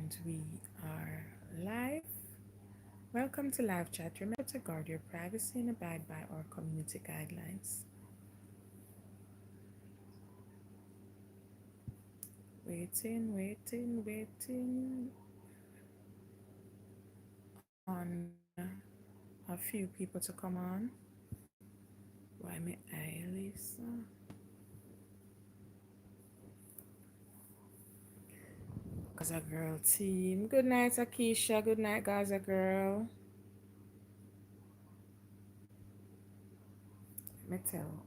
And we are live. Welcome to live chat. Remember to guard your privacy and abide by our community guidelines. Waiting on a few people to come on. Why me I, Lisa? Gaza Girl team. Good night, Akisha. Good night, Gaza Girl. Let me tell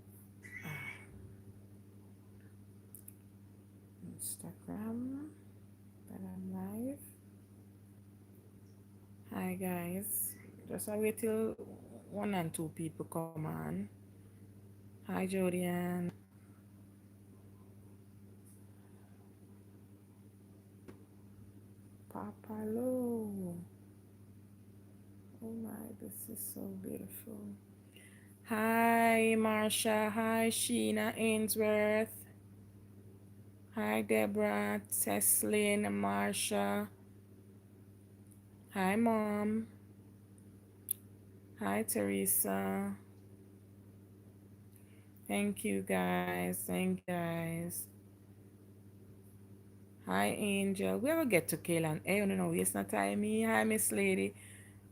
Instagram that I'm live. Hi guys. Just wait till one and two people come on. Hi Jodian. Papalo. Oh my, this is so beautiful. Hi Marsha. Hi Sheena Ainsworth. Hi Deborah, Teslin, Marsha. Hi Mom. Hi Teresa. Thank you guys. Thank you guys. Hi Angel. We ever get to Kaylan? Hey, no, waste no time. Me. Hi Miss Lady.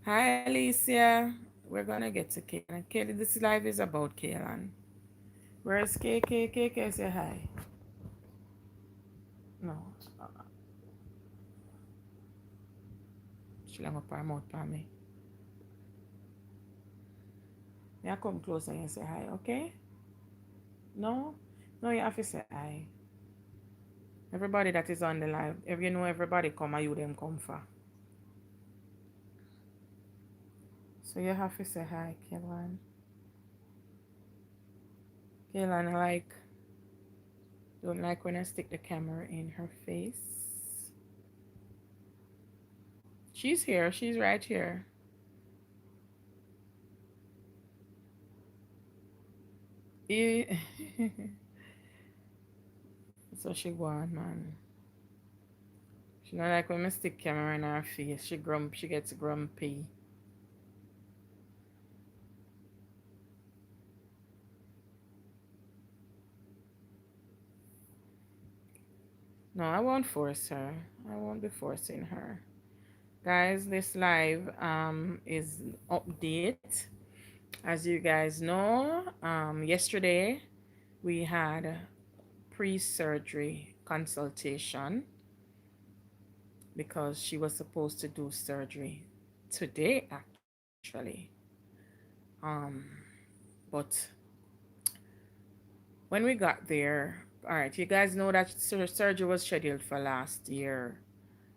Hi Alicia. We're gonna get to Kaylan. Kaylan, this live is about Kaylan. Where's KK? KK, say hi. No. She lang up her mouth for me. Yeah, come closer and say hi, okay? No? No, you have to say hi. Everybody that is on the live, if you know everybody come, you them come for. So you have to say hi, Kaylan. Kaylan, don't like when I stick the camera in her face. She's here. She's right here. So she gone, man. She not like when I stick camera in her face. She gets grumpy. No, I won't force her. I won't be forcing her. Guys, this live is update. As you guys know, yesterday we had pre-surgery consultation because she was supposed to do surgery today actually. Um, but when we got there, all right, you guys know that surgery was scheduled for last year,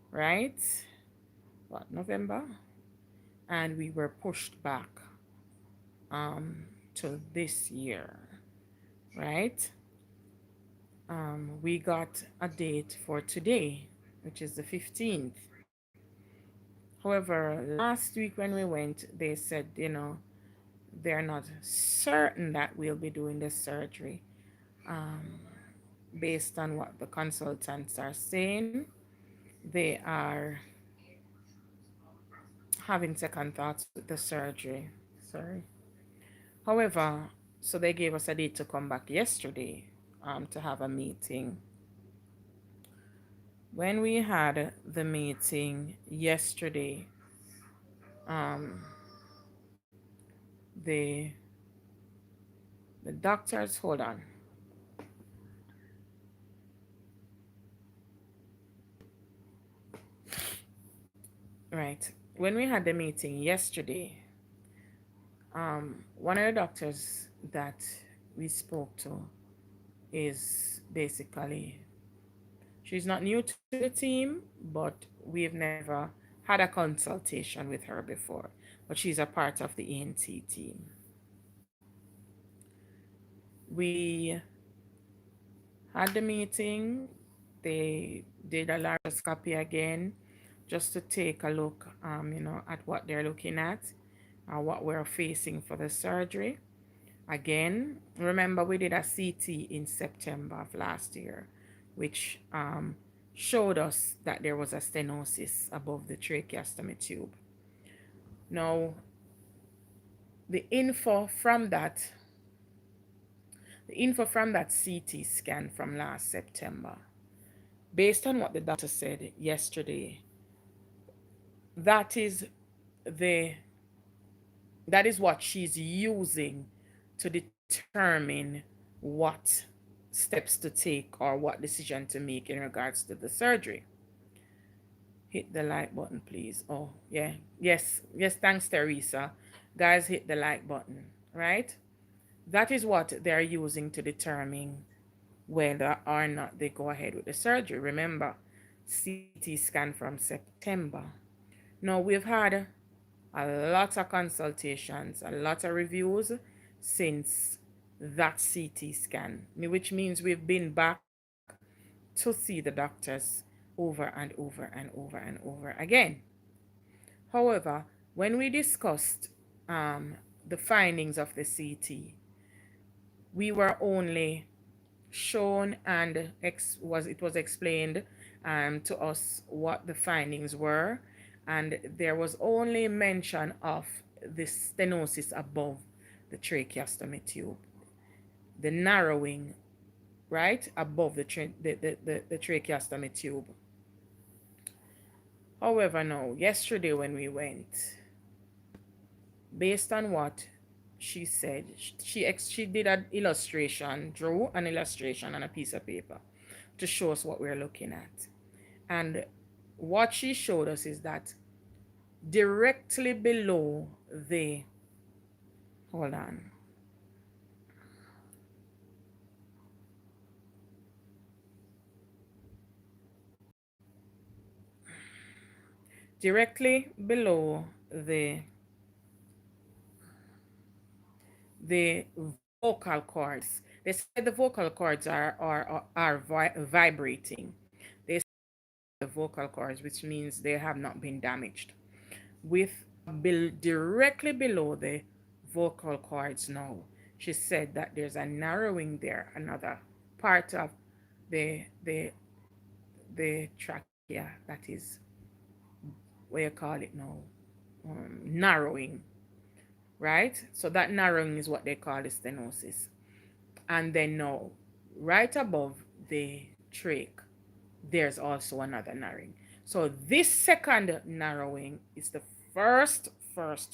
right? What, November? And we were pushed back to this year, right? We got a date for today, which is the 15th. However, last week when we went, they said, they're not certain that we'll be doing the surgery um, based on what the consultants are saying. They are having second thoughts with the surgery. Sorry. However, so they gave us a date to come back yesterday to have a meeting. When we had the meeting yesterday, um, the the doctors, hold on. Right. When we had the meeting yesterday, one of the doctors that we spoke to is basically, she's not new to the team, but we've never had a consultation with her before. But she's a part of the ENT team. We had the meeting. They did a laparoscopy again just to take a look, at what they're looking at, what we're facing for the surgery. Again, remember we did a CT in September of last year, which showed us that there was a stenosis above the tracheostomy tube. Now, the info from that, the info from that CT scan from last September, based on what the doctor said yesterday, that is the that is what she's using to determine what steps to take or what decision to make in regards to the surgery. Hit the like button, please. Oh, yeah. Yes, thanks, Teresa. Guys, hit the like button, right? That is what they're using to determine whether or not they go ahead with the surgery. Remember, CT scan from September. Now, we've had a lot of consultations, a lot of reviews since that CT scan, which means we've been back to see the doctors over and over and over and over again. However, when we discussed the findings of the CT, we were only shown and it was explained to us what the findings were, and there was only mention of the stenosis above the tracheostomy tube, the narrowing right above the tracheostomy tube. However, now yesterday when we went, based on what she said, she did an illustration, drew an illustration on a piece of paper to show us what we're looking at. And what she showed us is that directly below the, hold on, directly below the vocal cords. They said the vocal cords are vibrating. They said the vocal cords, which means they have not been damaged. With directly below the vocal cords now, she said that there's a narrowing there, another part of the the the trachea that is, what you call it now, narrowing, right? So that narrowing is what they call the stenosis. And then now, right above the trach, there's also another narrowing. So this second narrowing is the first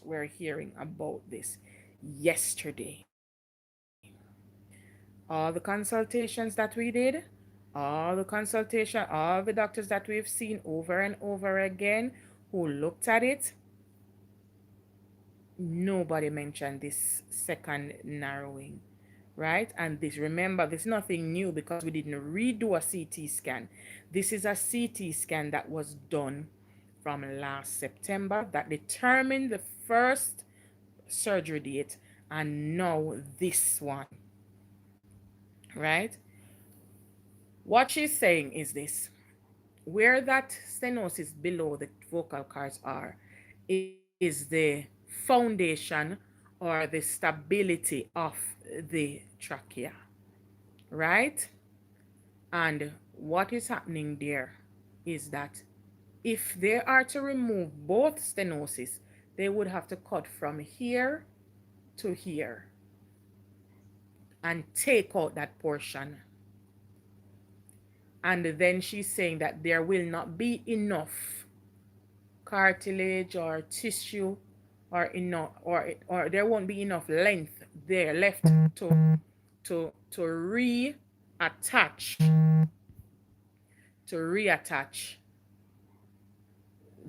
we're hearing about this yesterday. All the consultations that we did, all the doctors that we've seen over and over again who looked at it, nobody mentioned this second narrowing, right? And this, remember, this is nothing new because we didn't redo a CT scan. This is a CT scan that was done from last September that determined the first surgery date, and now this one, right? What she's saying is this: where that stenosis below the vocal cords is the foundation or the stability of the trachea, right? And what is happening there is that if they are to remove both stenosis, they would have to cut from here to here and take out that portion. And then she's saying that there will not be enough cartilage or tissue or enough or there won't be enough length there left to reattach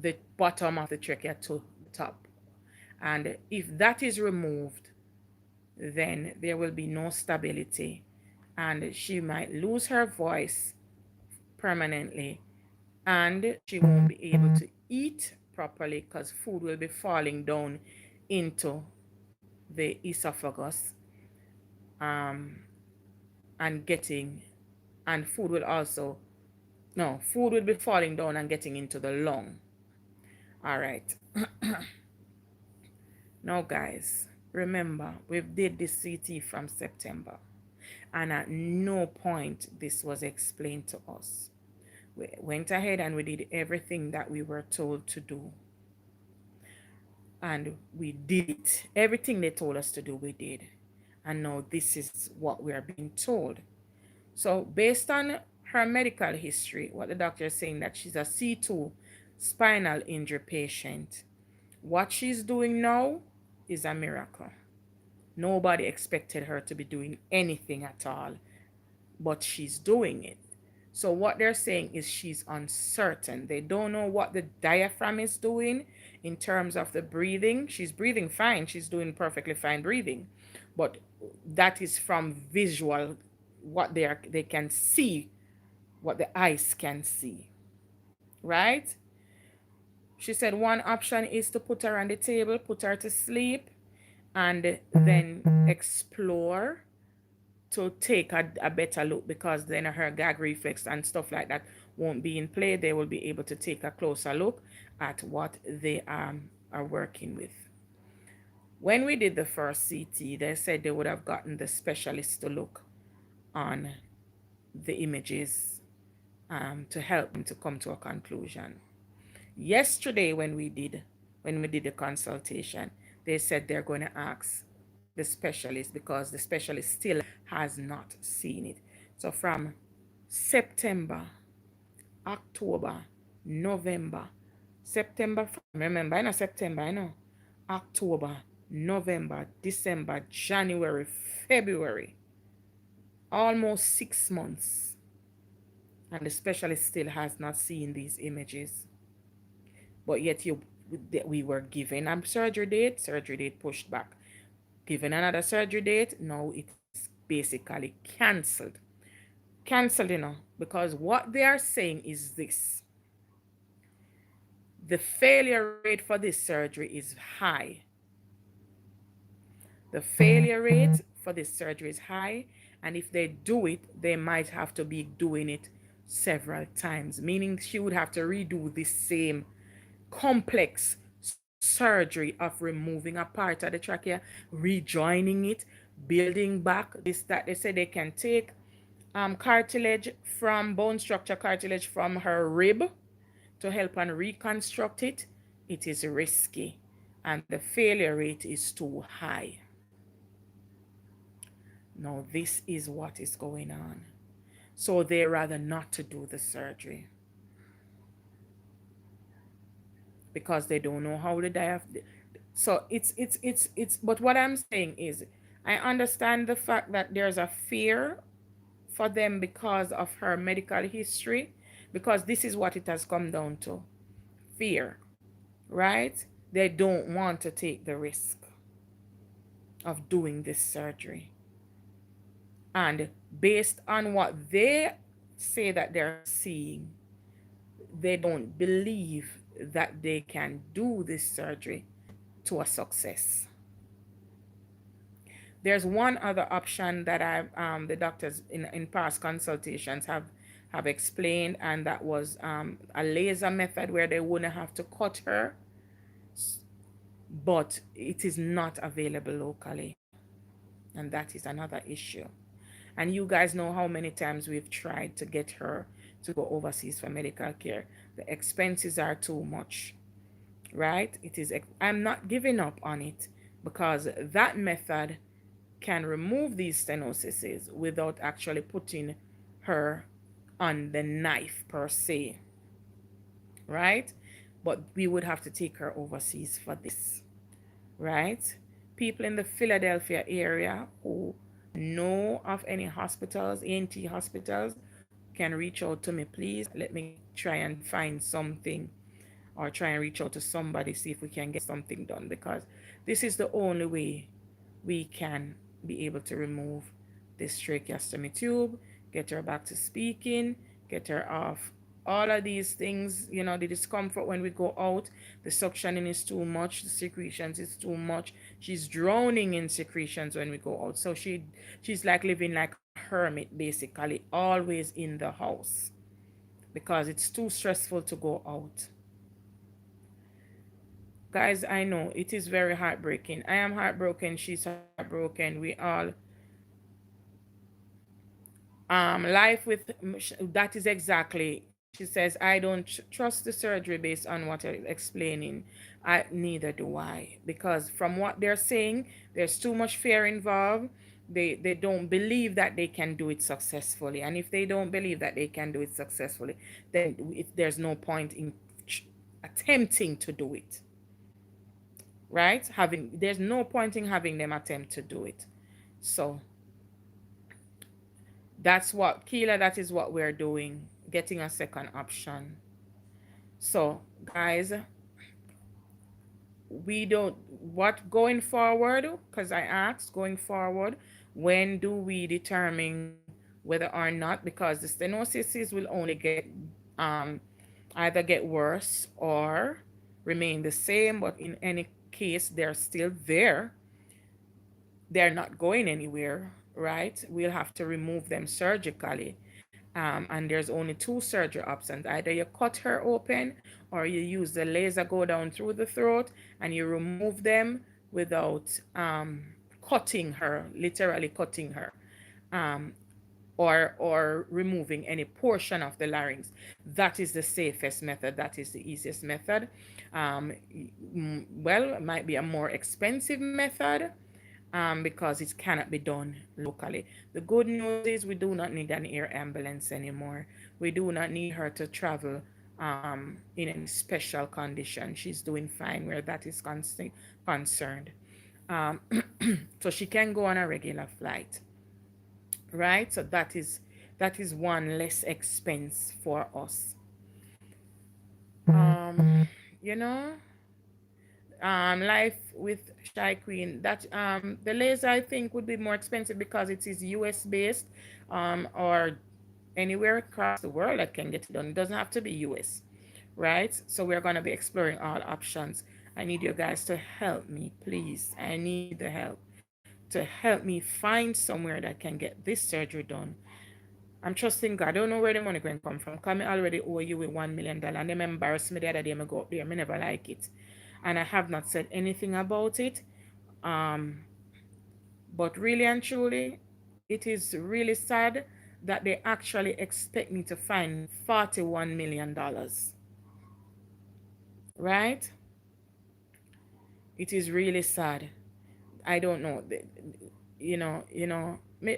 the bottom of the trachea to the top. And if that is removed, then there will be no stability and she might lose her voice permanently, and she won't be able to eat properly because food will be falling down into the esophagus, um, and getting, and food will also, no, food will be falling down and getting into the lung. All right. Now, guys, remember, we did this CT from September, and at no point this was explained to us. We went ahead and we did everything that we were told to do. And we did it. Everything they told us to do, we did. And now this is what we are being told. So, based on her medical history, what the doctor is saying that she's a C2 spinal injury patient. What she's doing now is a miracle. Nobody expected her to be doing anything at all, but she's doing it. So what they're saying is she's uncertain. They don't know what the diaphragm is doing in terms of the breathing. She's breathing fine. She's doing perfectly fine breathing. But that is from visual, what they can see, what the eyes can see. Right? She said one option is to put her on the table, put her to sleep, and then explore to take a better look, because then her gag reflex and stuff like that won't be in play. They will be able to take a closer look at what they are working with. When we did the first CT, they said they would have gotten the specialist to look on the images to help them to come to a conclusion. Yesterday, when we did the consultation, they said they're going to ask the specialist, because the specialist still has not seen it. So from September, October, November, September, remember, I know September, I know October, November, December, January, February, almost 6 months, and the specialist still has not seen these images. But yet we were given a surgery date pushed back, given another surgery date, now it's basically cancelled, because what they are saying is this: the failure rate for this surgery is high. The failure rate for this surgery is high, and if they do it, they might have to be doing it several times, meaning she would have to redo the same complex surgery of removing a part of the trachea, rejoining it, building back this, that. They say they can take cartilage from bone structure, cartilage from her rib to help and reconstruct it. It is risky, and the failure rate is too high. Now this is what is going on. So they rather not to do the surgery, because they don't know how the diaphragm. So it's. But what I'm saying is, I understand the fact that there's a fear for them because of her medical history, because this is what it has come down to: fear, right? They don't want to take the risk of doing this surgery, and based on what they say that they're seeing, they don't believe that they can do this surgery to a success. There's one other option that the doctors in past consultations have explained, and that was a laser method where they wouldn't have to cut her, but it is not available locally, and that is another issue. And you guys know how many times we've tried to get her to go overseas for medical care. The expenses are too much, right? It is. I'm not giving up on it, because that method can remove these stenoses without actually putting her on the knife per se, right? But we would have to take her overseas for this, right? People in the Philadelphia area who know of any hospitals, ENT hospitals, can reach out to me, please. Let me try and find something, or try and reach out to somebody, see if we can get something done, because this is the only way we can be able to remove this tracheostomy tube, get her back to speaking, get her off all of these things, the discomfort when we go out, the suctioning is too much, the secretions is too much. She's drowning in secretions when we go out. So she's like living like a hermit, basically, always in the house, because it's too stressful to go out. Guys, I know it is very heartbreaking. I am heartbroken. She's heartbroken. We all life with that is exactly She says, I don't trust the surgery based on what you're explaining. Neither do I. Because from what they're saying, there's too much fear involved. They don't believe that they can do it successfully. And if they don't believe that they can do it successfully, then there's no point in attempting to do it. Right? There's no point in having them attempt to do it. So that's what, Keela, that is what we're doing, getting a second option. So, guys, we don't, what going forward, because I asked going forward, when do we determine whether or not, because the stenosis will only get um, either get worse or remain the same, but in any case, they're still there. They're not going anywhere, right? We'll have to remove them surgically. And there's only two surgery options. Either you cut her open or you use the laser go down through the throat and you remove them without cutting her, literally cutting her. Um, or removing any portion of the larynx. That is the safest method. That is the easiest method. Well, it might be a more expensive method, because it cannot be done locally. The good news is we do not need an air ambulance anymore. We do not need her to travel in any special condition. She's doing fine where that is concerned. Um, so she can go on a regular flight, right? So that is one less expense for us. You know, life with Shy Queen. That the laser I think would be more expensive because it is US based, or anywhere across the world that can get it done. It doesn't have to be US, right? So we're gonna be exploring all options. I need you guys to help me, please. I need the help to help me find somewhere that can get this surgery done. I'm trusting God. I don't know where the money going to come from. Cause me already owe you with $1 million, and them embarrassed me the other day. Me go up there. Me never like it, and I have not said anything about it. Um, but really and truly, it is really sad that they actually expect me to find $41 million. Right? It is really sad. I don't know.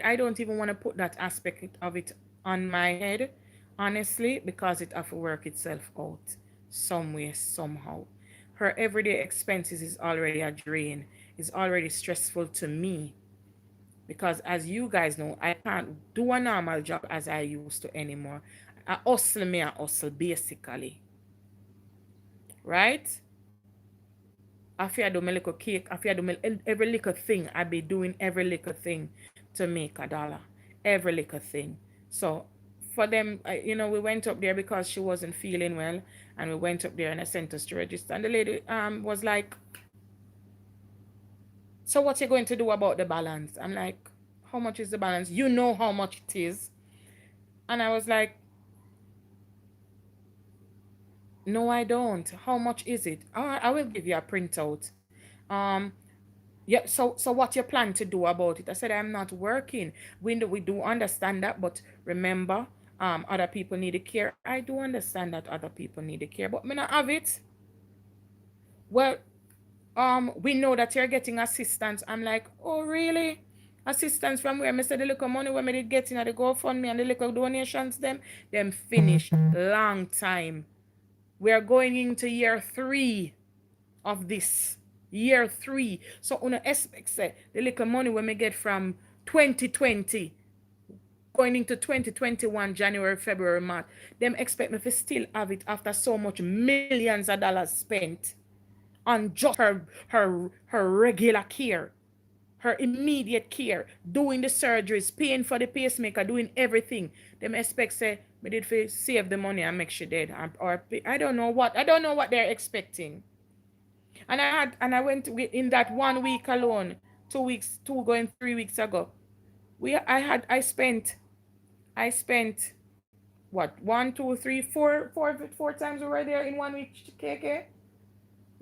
I don't even want to put that aspect of it on my head, honestly, because it have to work itself out some way, somehow. Her everyday expenses is already a drain. It's already stressful to me because, as you guys know, I can't do a normal job as I used to anymore. I hustle basically, right? I feel I do my little cake. I feel I do my, every little thing. I be doing every little thing to make $1. Every little thing. So for them, we went up there because she wasn't feeling well, and we went up there and I sent us to register. And the lady was like, "So what you going to do about the balance?" I'm like, "How much is the balance? You know how much it is." And I was like, "No, I don't. How much is it? I will give you a printout." Um, Yeah, so what you plan to do about it? I said, I'm not working. We do understand that, but remember, other people need the care. I do understand that other people need the care, but me not have it. Well, we know that you're getting assistance. I'm like, oh really? Assistance from where? Me said the little money when me did get in at the GoFundMe and the little donations them finish long time. We are going into year 3 of this. Year 3. So on expect say the little money when we get from 2020 going into 2021 January, February, March, them expect me to still have it after so much millions of dollars spent on just her regular care, her immediate care, doing the surgeries, paying for the pacemaker, doing everything. Them expect say me did for save the money and make sure dead, or I don't know what they're expecting. And I went in that 1 week alone, 2 weeks, 3 weeks ago. I spent what, one, two, three, four times we were there in 1 week, KK.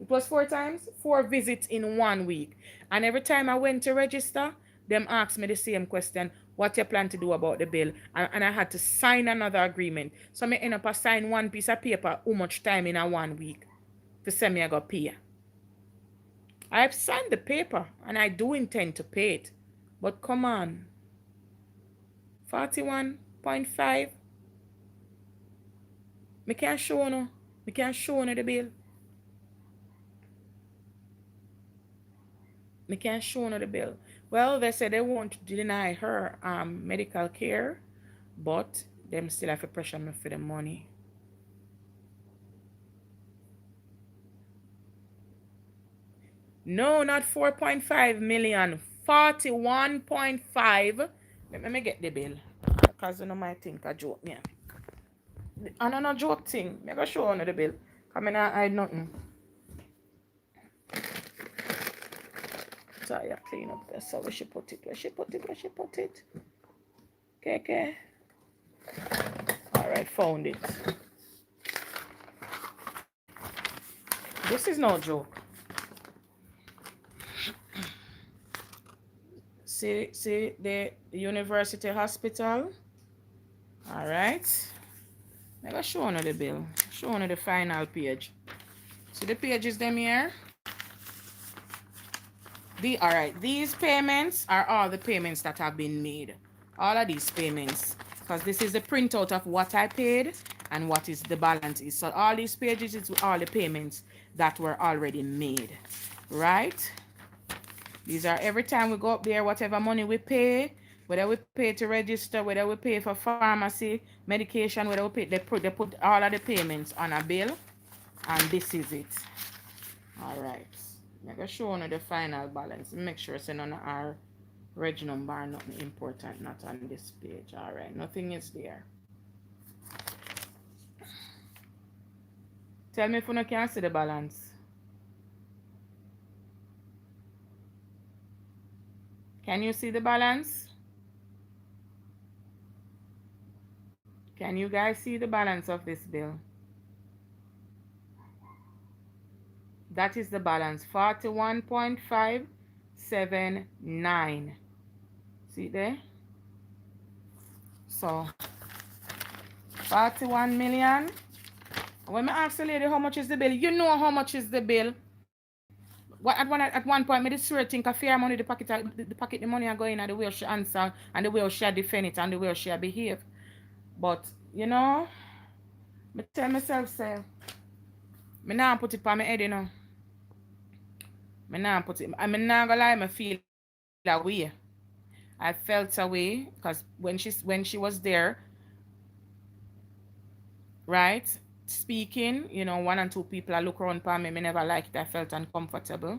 It was 4 times, 4 visits in 1 week. And every time I went to register, them asked me the same question. what you plan to do about the bill. And I had to sign another agreement. So I end up a sign one piece of paper how much time in a 1 week to send me I got pay. I've signed the paper and I do intend to pay it. But come on, 41.5. Me can't show no. Me can't show no the bill. Me can't show no the bill. Well, they said they won't deny her medical care, but them still have to pressure me for the money. No, not 4.5 million. 41.5. Let me get the bill. Because you know my think a joke me. And no joke thing. Me go show you the bill. Because I not hide nothing. So I clean up there. So where she put it? Where she put it? Where she put it? Okay, okay. Alright, found it. This is no joke. See the university hospital. Alright. I'm going to show you the bill. Show you the final page. See the pages them here? Alright, these payments are all the payments that have been made. All of these payments. Because this is the printout of what I paid and what is the balance is. So all these pages is all the payments that were already made. Right? These are every time we go up there, whatever money we pay, whether we pay to register, whether we pay for pharmacy, medication, whether we pay, they put all of the payments on a bill, and this is it. All right. I'm going to show you the final balance. Make sure it's none of our reg number, nothing important, not on this page. All right. Nothing is there. Tell me if you can see the balance. Can you see the balance? Can you guys see the balance of this bill? That is the balance, 41.579. See there? So, 41 million. When I ask the lady how much is the bill, you know how much is the bill. What at one point, I just swear think a fair money, the pocket the money are going and the way she answer and the way she defend it and the way she behave. But you know, I tell myself say, me now put it on my head, you know. Me now put it. I mean, not gonna lie, me feel that way. I felt away because when she was there, right, speaking, you know, one and two people I look around for me, me never liked it. I felt uncomfortable,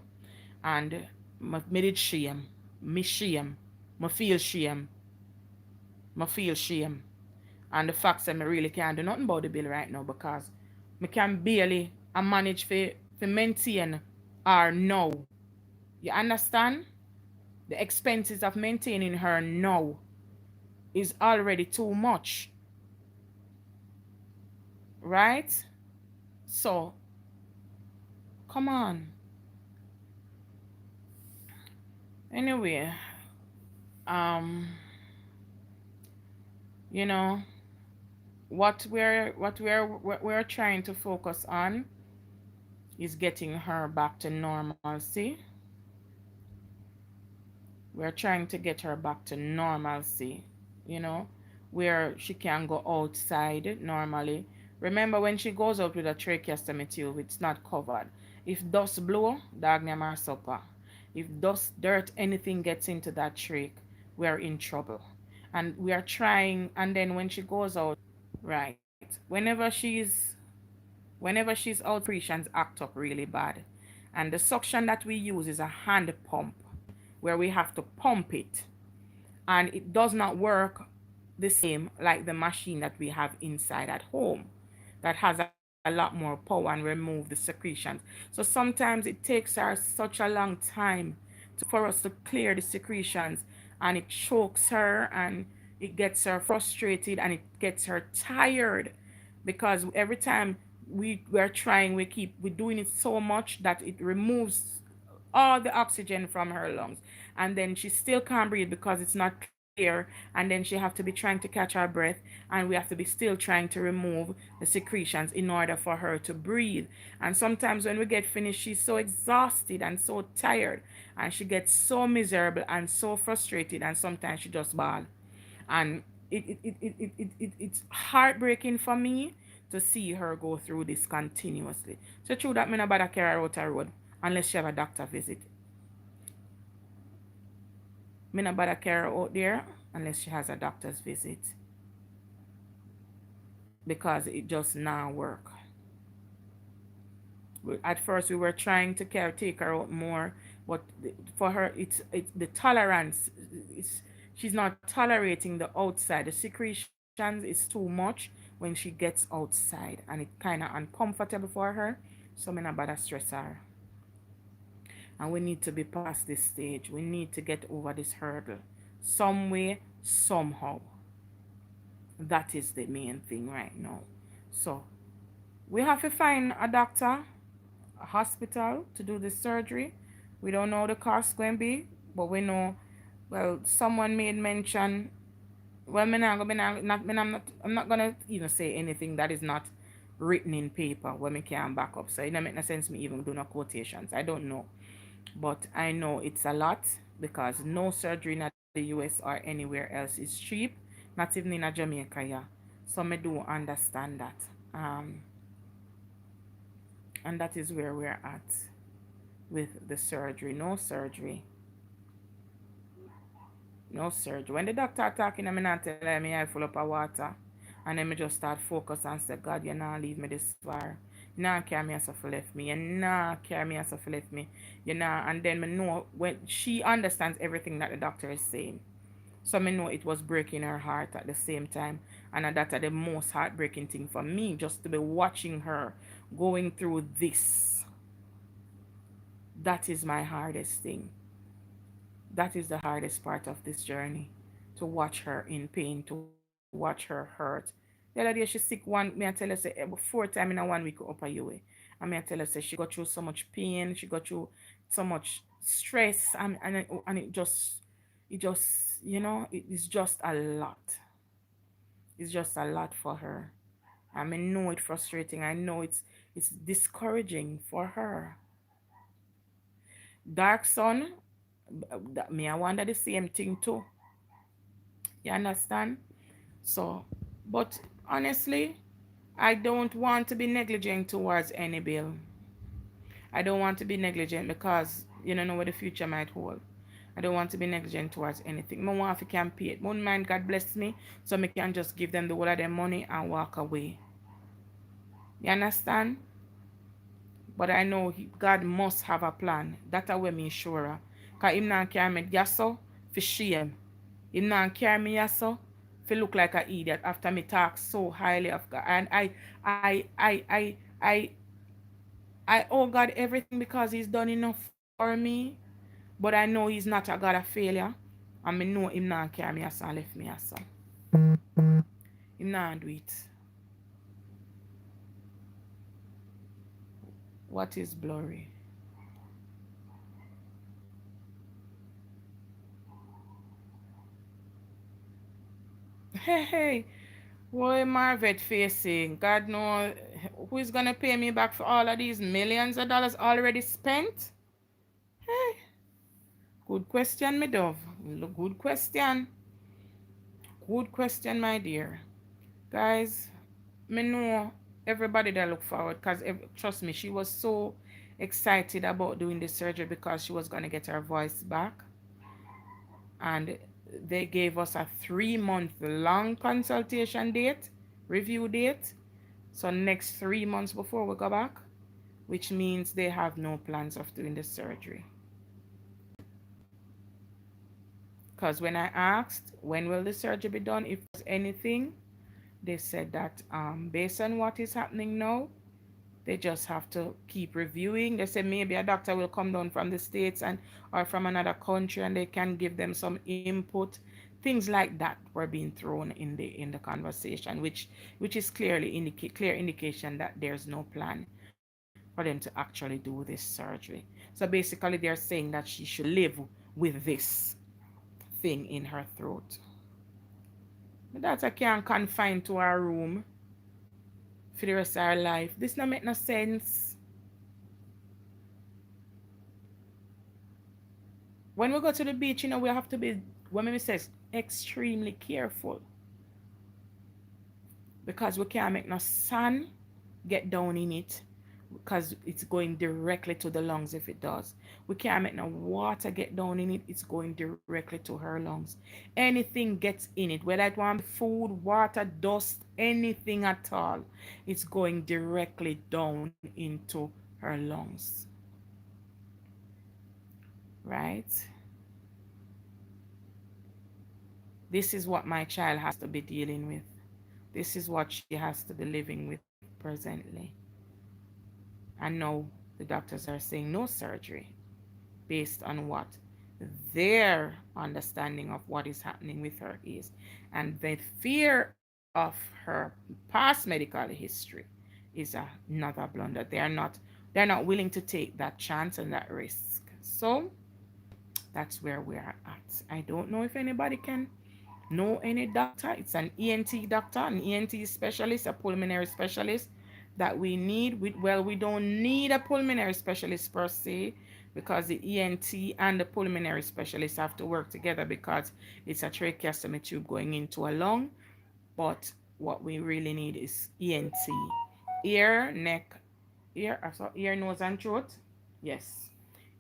and me did shame, me shame, me feel shame, me feel shame, and the fact that me really can't do nothing about the bill right now because me can barely manage for maintain or now. You understand? The expenses of maintaining her now is already too much. Right? So, come on. Anyway, you know, what we're trying to focus on is getting her back to normalcy. We're trying to get her back to normalcy, you know, where she can go outside normally. Remember when she goes out with a tracheostomy tube, it's not covered. If dust blow, dog name her supper. If dust, dirt, anything gets into that trach, we're in trouble. And we are trying, and then when she goes out, right, whenever she's out, secretions act up really bad. And the suction that we use is a hand pump where we have to pump it, and it does not work the same like the machine that we have inside at home that has a lot more power and remove the secretions. So sometimes it takes her such a long time for us to clear the secretions, and it chokes her and it gets her frustrated and it gets her tired because every time we're trying, we're doing it so much that it removes all the oxygen from her lungs, and then she still can't breathe because it's not there, and then she have to be trying to catch her breath, and we have to be still trying to remove the secretions in order for her to breathe. And sometimes when we get finished, she's so exhausted and so tired, and she gets so miserable and so frustrated, and sometimes she just bawl. And it's heartbreaking for me to see her go through this continuously. So true that me not bother carry her out a road unless she have a doctor visit. Me not bother carry her out there unless she has a doctor's visit, because it just not work. At first we were trying to take her out more, but for her it's the tolerance. It's, she's not tolerating the outside. The secretions is too much when she gets outside, and it kind of uncomfortable for her. So me not bother stress her. And we need to be past this stage. We need to get over this hurdle some way, somehow. That is the main thing right now. So we have to find a doctor, a hospital to do the surgery. We don't know the cost going to be, but we know. Well, someone made mention. Well, I'm not gonna even say anything that is not written in paper where me can back up. So it don't make no sense me even do no quotations. I don't know, but I know it's a lot, because no surgery in the US or anywhere else is cheap, not even in a Jamaica, yeah. So me do understand that. Um, and that is where we're at with the surgery. No surgery. No surgery. When the doctor talking, I'm not tell me I full up of water. And then me just start focus and say, God, you not leave me this far. You not carry me as if you left me. You not carry me as if you left me. You not. And then me know when she understands everything that the doctor is saying. So me know it was breaking her heart at the same time. And that's the most heartbreaking thing for me, just to be watching her going through this. That is my hardest thing. That is the hardest part of this journey. To watch her in pain, to watch her hurt. The other day she sick one, me I tell her say 4 times in a 1 week up a year. And me I tell her say she got through so much pain, she got through so much stress, and it just it's just a lot. It's just a lot for her. I know it's frustrating. I know it's discouraging for her. Dark Sun, me I wonder the same thing too. You understand? So, but honestly, I don't want to be negligent towards any bill. I don't want to be negligent because you don't know what the future might hold. I don't want to be negligent towards anything. I want if can pay it. One mind God bless me, so I can just give them the whole of their money and walk away. You understand? But I know God must have a plan. That's what me sure. Because him not carry me yasso for shame. Him not carry me yasso for look like an idiot after me talk so highly of God. And I owe God everything because he's done enough for me. But I know he's not a God of failure. And I know him not carry me yasso and left me yasso. Him not do it. What is blurry? Hey, hey. What am Marvet facing? God knows who is gonna pay me back for all of these millions of dollars already spent? Hey, good question, my dove. Good question. Good question, my dear. Guys, me know everybody that look forward because trust me, she was so excited about doing the surgery because she was gonna get her voice back. And they gave us a 3 month long consultation date, review date. So next 3 months before we go back, which means they have no plans of doing the surgery. Because when I asked when will the surgery be done, if there's anything, they said that based on what is happening now, they just have to keep reviewing. They said maybe a doctor will come down from the States and or from another country and they can give them some input. Things like that were being thrown in the conversation, which is clear indication that there's no plan for them to actually do this surgery. So basically they're saying that she should live with this thing. thing in her throat. My daughter can't confine to her room for the rest of her life. This not make no sense. When we go to the beach, we have to be, when we say, extremely careful, because we can't make no sun get down in it, because it's going directly to the lungs if it does. We can't make no water get down in it, it's going directly to her lungs. Anything gets in it, whether it want food, water, dust, anything at all, it's going directly down into her lungs. Right? This is what my child has to be dealing with. This is what she has to be living with presently. And now the doctors are saying no surgery based on what their understanding of what is happening with her is. And the fear of her past medical history is another blunder. They're not willing to take that chance and that risk. So that's where we're at. I don't know if anybody can know any doctor. It's an ENT doctor, an ENT specialist, a pulmonary specialist that we need. Well, we don't need a pulmonary specialist per se, because the ENT and the pulmonary specialist have to work together, because it's a tracheostomy tube going into a lung. But what we really need is ENT, ear, neck, ear, nose, and throat. Yes,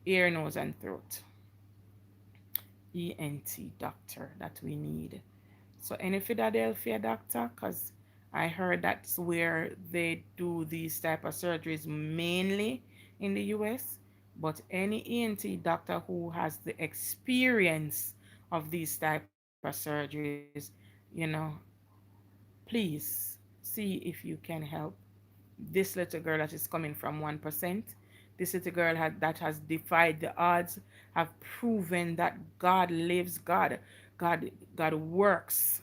ear, nose, and throat. ENT doctor that we need. So any Philadelphia doctor, because I heard that's where they do these type of surgeries mainly in the US. But any ENT doctor who has the experience of these type of surgeries, you know, please see if you can help this little girl that is coming from 1%. This little girl that has defied the odds, have proven that God lives, God works,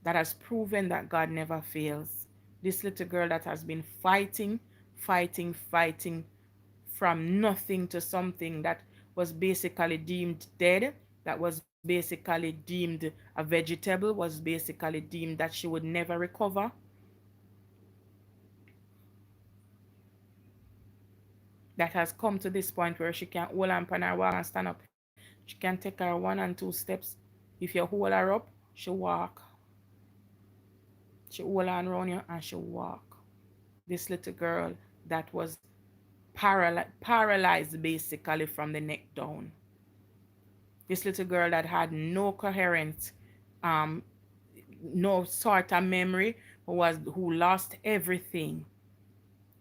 that has proven that God never fails. This little girl that has been fighting from nothing to something that was basically deemed dead, that was basically deemed a vegetable, was basically deemed that she would never recover. That has come to this point where she can hold on pan her walk and stand up. She can take her 1 and 2 steps. If you hold her up, she walk. She hold on around you and she walk. This little girl that was paralyzed basically from the neck down. This little girl that had no coherent, um, no sort of memory, who lost everything,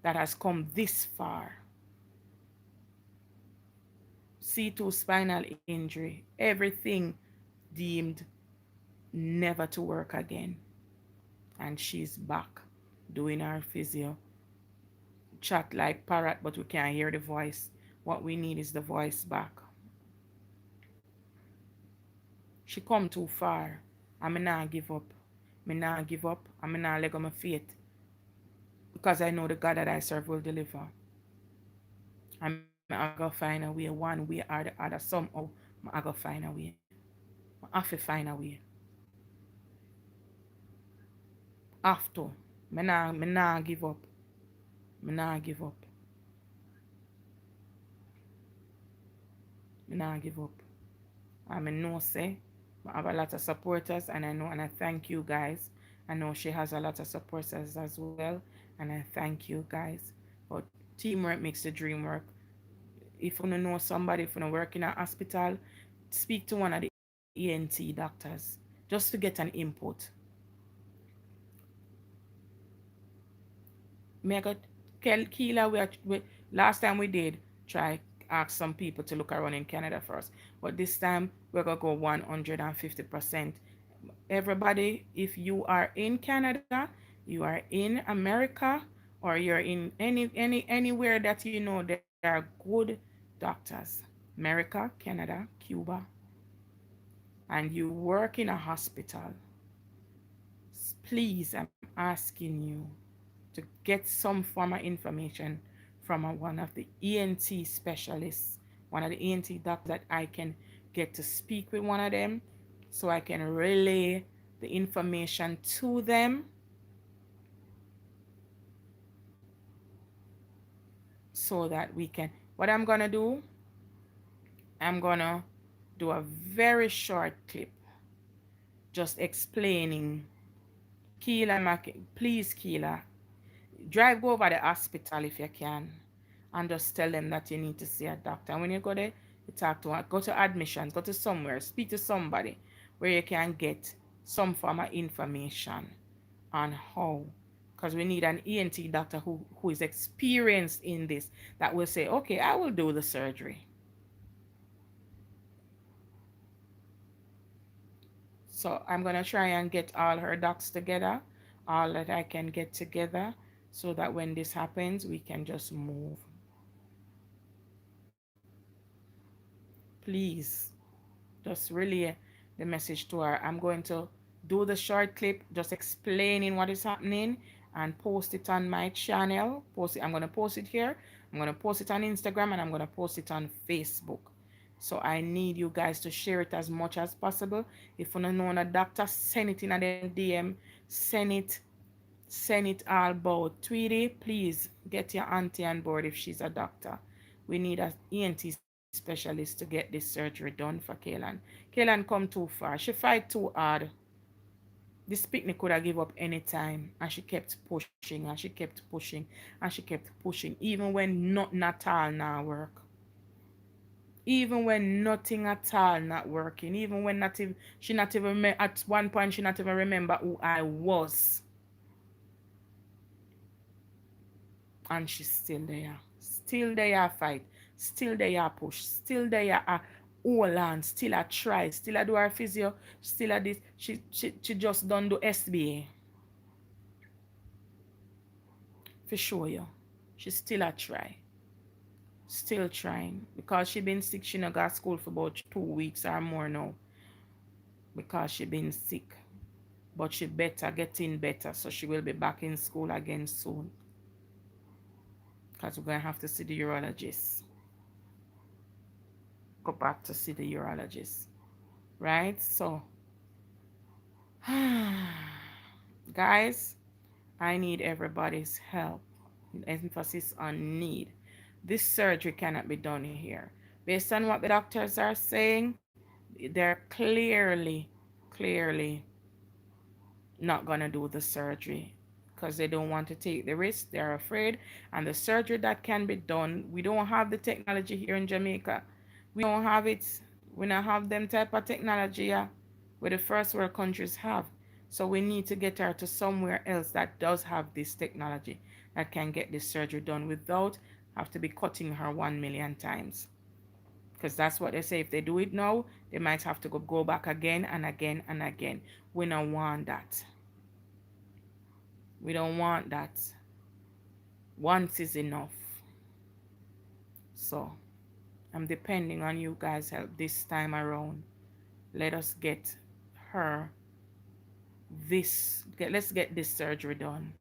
that has come this far. C2 spinal injury, everything deemed never to work again. And she's back doing her physio. Chat like parrot, but we can't hear the voice. What we need is the voice back. She come too far. I'm not give up. Me not give up. I'm not let go my faith. Because I know the God that I serve will deliver. I'm going to find a way, one way or the other. Somehow, I'm going to find a way. I have to find a way. Have to. Me nah give up. Me nah give up. Me nah give up. I know say I have a lot of supporters, and I know, and I thank you guys. I know she has a lot of supporters as well, and I thank you guys. But teamwork makes the dream work. If you know somebody, if you work in a hospital, speak to one of the ENT doctors just to get an input. Me I got Keela, last time we did try ask some people to look around in Canada first, but this time we're gonna go 150%. Everybody, if you are in Canada, you are in America, or you're in anywhere that you know there are good doctors, America, Canada, Cuba, and you work in a hospital, please, I'm asking you to get some form of information from one of the ENT specialists, one of the ENT doctors that I can get to speak with one of them so I can relay the information to them so that we can. What I'm gonna do, I'm gonna do a very short clip just explaining Keela, please, Keela, drive go over the hospital if you can and just tell them that you need to see a doctor. And when you go there, you talk to one, go to admissions, go to somewhere, speak to somebody where you can get some form of information on how. Because we need an ENT doctor who is experienced in this that will say, okay, I will do the surgery. So I'm going to try and get all her docs together, all that I can get together, so that when this happens, we can just move. Please, just relay the message to her. I'm going to do the short clip just explaining what is happening and post it on my channel. Post it. I'm going to post it here. I'm going to post it on Instagram and I'm going to post it on Facebook. So I need you guys to share it as much as possible. If you don't know a doctor, send it in a DM. Send it all about. Tweety, please get your auntie on board if she's a doctor. We need an ENT specialist to get this surgery done for Kaylan. Kaylan come too far. She fight too hard. This picnic could have give up any time. And she kept pushing and she kept pushing and she kept pushing. Even when nothing at all not work. Even when nothing at all not working. Even when not even, she not even, at one point she not even remember who I was. And she's still there fight, still there push, still there hold on, still a try, still a do her physio, still a this. She just done do SBA for sure you. She still a try, still trying because she been sick. She not got school for about 2 weeks or more now because she been sick. But she better getting better, so she will be back in school again soon. Because we're gonna have to see the urologist. Go back to see the urologist, right? So, guys, I need everybody's help. Emphasis on need. This surgery cannot be done here. Based on what the doctors are saying, they're clearly not gonna do the surgery because they don't want to take the risk. They're afraid. And the surgery that can be done, we don't have the technology here in Jamaica. We don't have it. We don't have them type of technology where the first world countries have. So we need to get her to somewhere else that does have this technology that can get this surgery done without have to be cutting her 1 million times. Because that's what they say. If they do it now, they might have to go back again and again and again. We don't want that. We don't want that. Once is enough. So I'm depending on you guys' help this time around. Let us get her let's get this surgery done.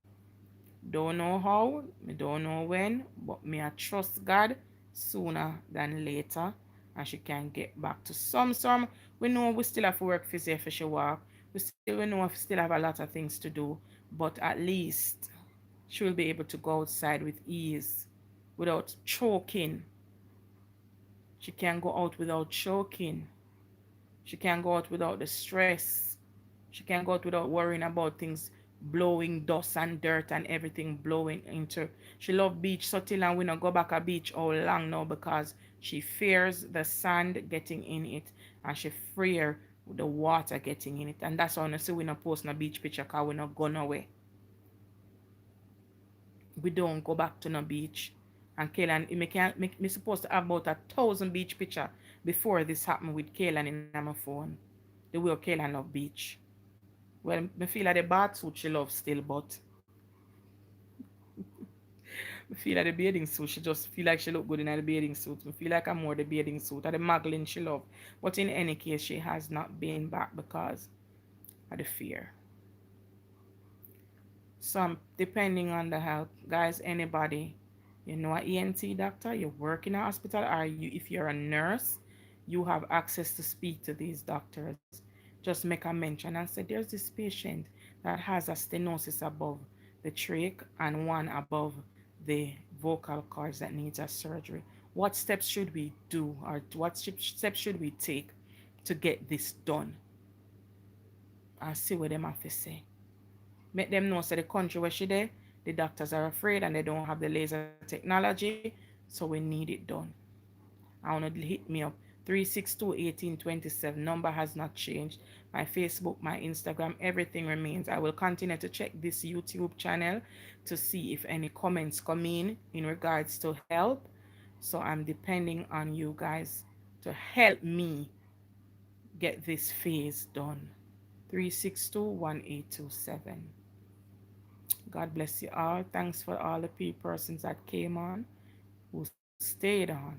Don't know how, me don't know when, but me I trust God sooner than later and she can get back to some. We know we still have to work physio for she walk. We know we still have a lot of things to do, but at least she will be able to go outside with ease without choking. She can go out without choking. She can go out without the stress. She can go out without worrying about things blowing dust and dirt and everything blowing into. She love beach so till and we not go back a beach all long now because she fears the sand getting in it and she fear the water getting in it. And that's why I see we not post no beach picture because we not gone away. We don't go back to no beach. And Kaylan, me supposed to have about 1,000 beach picture before this happened with Kaylan in my phone. The way Kaylan love beach. Well, me feel like the bathsuit she loves still, but me feel like the bathing suit, she just feel like she look good in the bathing suit. Me feel like I'm more the bathing suit or the muggling she love. But in any case, she has not been back because of the fear. So I'm depending on the help. Guys, anybody, you know, an ENT doctor, you work in a hospital, or you if you're a nurse, you have access to speak to these doctors, just make a mention and say, there's this patient that has a stenosis above the trach and one above the vocal cords that needs a surgery. What steps should we do, or what steps should we take to get this done? And see what them have to say. Make them know, so the country where she there, the doctors are afraid and they don't have the laser technology, so we need it done. I want to hit me up. 362-1827. Number has not changed. My Facebook, my Instagram, everything remains. I will continue to check this YouTube channel to see if any comments come in regards to help. So I'm depending on you guys to help me get this phase done. 362-1827. God bless you all. Thanks for all the persons that came on, who stayed on,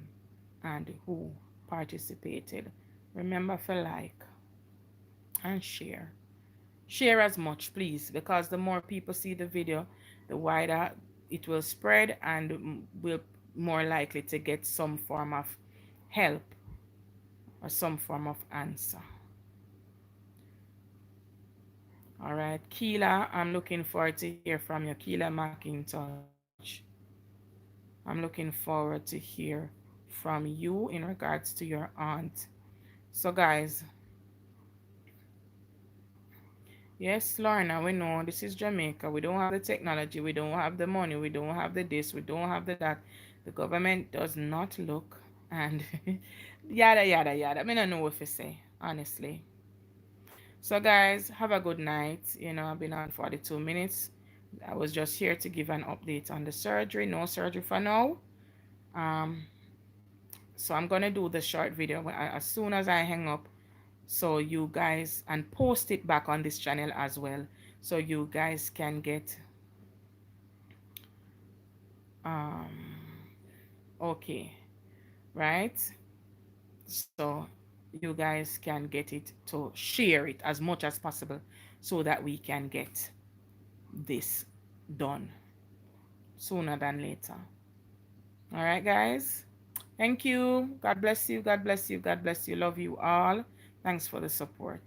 and who participated. Remember to like and share. Share as much, please, because the more people see the video, the wider it will spread and will more likely to get some form of help or some form of answer. All right, Keela, I'm looking forward to hear from you. Keela McIntosh. I'm looking forward to hear from you in regards to your aunt. So, guys, yes, Lorna, we know this is Jamaica. We don't have the technology, we don't have the money, we don't have the this, we don't have the that. The government does not look, and yada yada yada. I mean, I don't know what to say, honestly. So, guys, have a good night. I've been on 42 minutes. I was just here to give an update on the surgery. No surgery for now. Um, so I'm gonna do the short video as soon as I hang up, so you guys, and post it back on this channel as well, so you guys can get um okay, right? So you guys can get it to share it as much as possible so that we can get this done sooner than later. All right, guys. Thank you. God bless you. God bless you. God bless you. Love you all. Thanks for the support.